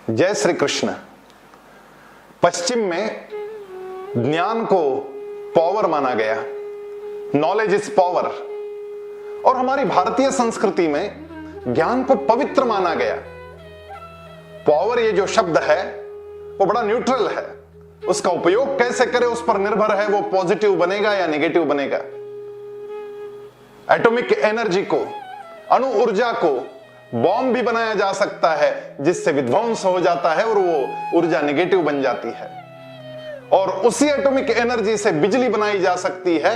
जय श्री कृष्ण। पश्चिम में ज्ञान को पावर माना गया, नॉलेज इज पावर, और हमारी भारतीय संस्कृति में ज्ञान को पवित्र माना गया। पावर ये जो शब्द है वो बड़ा न्यूट्रल है, उसका उपयोग कैसे करें उस पर निर्भर है, वो पॉजिटिव बनेगा या नेगेटिव बनेगा। एटॉमिक एनर्जी को, अणु ऊर्जा को बॉम्ब भी बनाया जा सकता है जिससे विध्वंस हो जाता है और वो ऊर्जा नेगेटिव बन जाती है, और उसी एटॉमिक एनर्जी से बिजली बनाई जा सकती है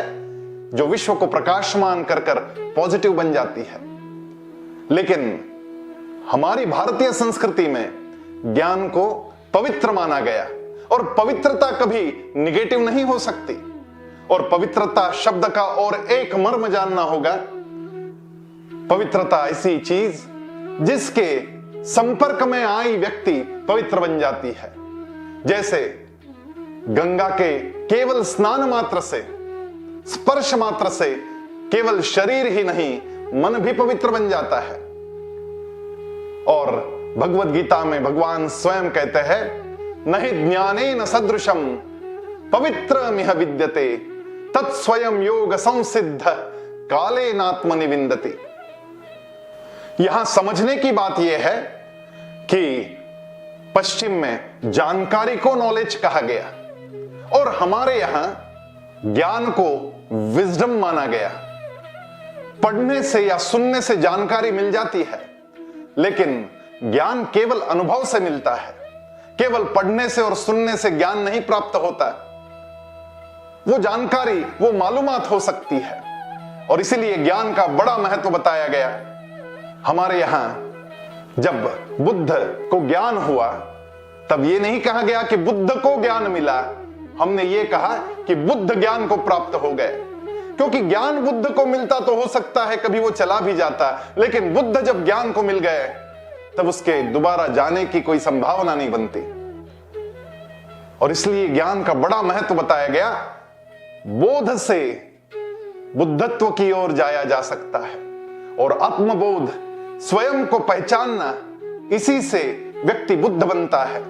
जो विश्व को प्रकाशमान कर कर पॉजिटिव बन जाती है। लेकिन हमारी भारतीय संस्कृति में ज्ञान को पवित्र माना गया, और पवित्रता कभी निगेटिव नहीं हो सकती। और पवित्रता शब्द का और एक मर्म जानना होगा। पवित्रता ऐसी चीज जिसके संपर्क में आई व्यक्ति पवित्र बन जाती है। जैसे गंगा के केवल स्नान मात्र से, स्पर्श मात्र से केवल शरीर ही नहीं मन भी पवित्र बन जाता है। और भगवत गीता में भगवान स्वयं कहते हैं, नहि ज्ञानेन सदृशम पवित्रमिह विद्यते तत्स्वयं योग संसिद्ध कालेनात्मनि विन्दति। यहां समझने की बात यह है कि पश्चिम में जानकारी को नॉलेज कहा गया और हमारे यहां ज्ञान को विजडम माना गया। पढ़ने से या सुनने से जानकारी मिल जाती है, लेकिन ज्ञान केवल अनुभव से मिलता है। केवल पढ़ने से और सुनने से ज्ञान नहीं प्राप्त होता। वो जानकारी, वो मालूमात हो सकती है, और इसीलिए ज्ञान का बड़ा महत्व बताया गया। हमारे यहां जब बुद्ध को ज्ञान हुआ तब ये नहीं कहा गया कि बुद्ध को ज्ञान मिला, हमने ये कहा कि बुद्ध ज्ञान को प्राप्त हो गए। क्योंकि ज्ञान बुद्ध को मिलता तो हो सकता है कभी वो चला भी जाता, लेकिन बुद्ध जब ज्ञान को मिल गए तब उसके दोबारा जाने की कोई संभावना नहीं बनती। और इसलिए ज्ञान का बड़ा महत्व बताया गया। बोध से बुद्धत्व की ओर जाया जा सकता है, और आत्मबोध, स्वयं को पहचानना, इसी से व्यक्ति बुद्ध बनता है।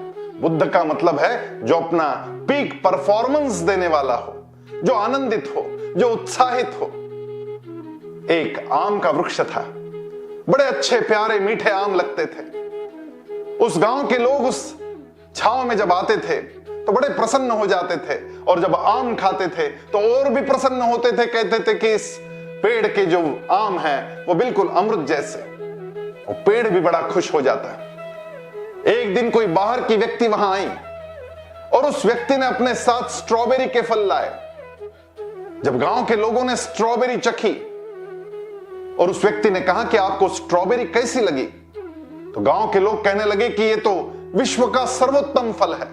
बुद्ध का मतलब है जो अपना पीक परफॉर्मेंस देने वाला हो, जो आनंदित हो, जो उत्साहित हो। एक आम का वृक्ष था, बड़े अच्छे प्यारे मीठे आम लगते थे। उस गांव के लोग उस छांव में जब आते थे तो बड़े प्रसन्न हो जाते थे, और जब आम खाते थे तो और भी प्रसन्न होते थे। कहते थे कि इस पेड़ के जो आम हैं वो बिल्कुल अमृत जैसे। वो पेड़ भी बड़ा खुश हो जाता है। एक दिन कोई बाहर की व्यक्ति वहां आई और उस व्यक्ति ने अपने साथ स्ट्रॉबेरी के फल लाए। जब गांव के लोगों ने स्ट्रॉबेरी चखी और उस व्यक्ति ने कहा कि आपको स्ट्रॉबेरी कैसी लगी, तो गांव के लोग कहने लगे कि ये तो विश्व का सर्वोत्तम फल है,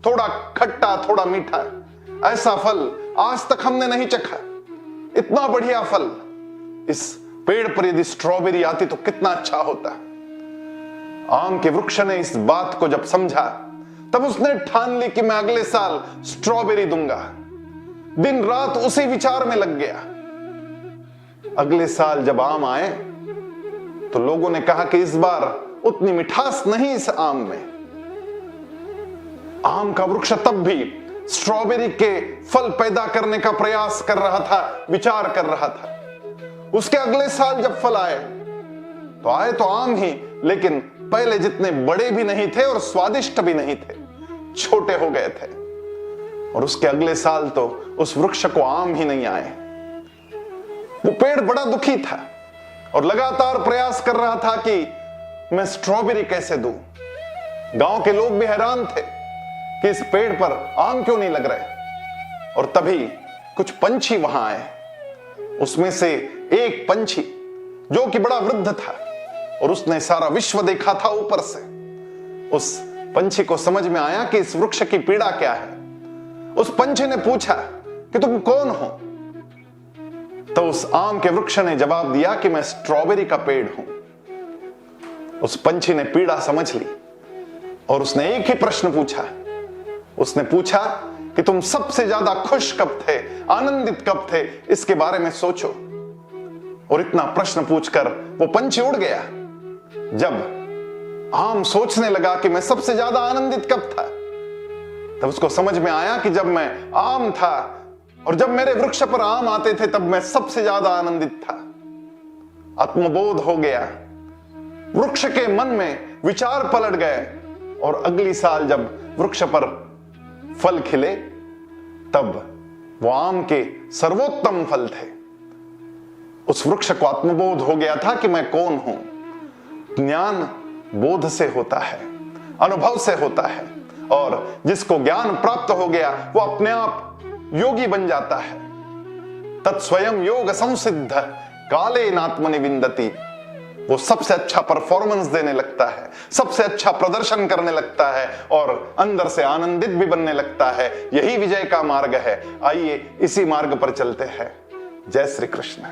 थोड़ा खट्टा थोड़ा मीठा, ऐसा फल आज तक हमने नहीं चखा। इतना बढ़िया फल, इस पेड़ पर यदि स्ट्रॉबेरी आती तो कितना अच्छा होता। आम के वृक्ष ने इस बात को जब समझा तब उसने ठान ली कि मैं अगले साल स्ट्रॉबेरी दूंगा। दिन रात उसी विचार में लग गया। अगले साल जब आम आए तो लोगों ने कहा कि इस बार उतनी मिठास नहीं इस आम में। आम का वृक्ष तब भी स्ट्रॉबेरी के फल पैदा करने का प्रयास कर रहा था, विचार कर रहा था। उसके अगले साल जब फल आए तो आम ही, लेकिन पहले जितने बड़े भी नहीं थे और स्वादिष्ट भी नहीं थे, छोटे हो गए थे। और उसके अगले साल तो उस वृक्ष को आम ही नहीं आए। वो पेड़ बड़ा दुखी था और लगातार प्रयास कर रहा था कि मैं स्ट्रॉबेरी कैसे दूं। गांव के लोग भी हैरान थे कि इस पेड़ पर आम क्यों नहीं लग रहे। और तभी कुछ पंछी वहां आए। उसमें से एक पंछी जो कि बड़ा वृद्ध था और उसने सारा विश्व देखा था ऊपर से, उस पंछी को समझ में आया कि इस वृक्ष की पीड़ा क्या है। उस पंछी ने पूछा कि तुम कौन हो? तो उस आम के वृक्ष ने जवाब दिया कि मैं स्ट्रॉबेरी का पेड़ हूं। उस पंछी ने पीड़ा समझ ली और उसने एक ही प्रश्न पूछा। उसने पूछा कि तुम सबसे ज्यादा खुश कब थे, आनंदित कब थे, इसके बारे में सोचो। और इतना प्रश्न पूछकर वो पंछी उड़ गया। जब आम सोचने लगा कि मैं सबसे ज्यादा आनंदित कब था, तब उसको समझ में आया कि जब मैं आम था और जब मेरे वृक्ष पर आम आते थे तब मैं सबसे ज्यादा आनंदित था। आत्मबोध हो गया, वृक्ष के मन में विचार पलट गए और अगली साल जब वृक्ष पर फल खिले तब वो आम के सर्वोत्तम फल थे। उस वृक्ष को आत्मबोध हो गया था कि मैं कौन हूं। ज्ञान बोध से होता है, अनुभव से होता है, और जिसको ज्ञान प्राप्त हो गया वो अपने आप योगी बन जाता है। तत्स्वयं योग संसिद्ध काले नात्मनि विन्दति। वो सबसे अच्छा परफॉर्मेंस देने लगता है, सबसे अच्छा प्रदर्शन करने लगता है और अंदर से आनंदित भी बनने लगता है। यही विजय का मार्ग है। आइए इसी मार्ग पर चलते हैं। जय श्री कृष्ण।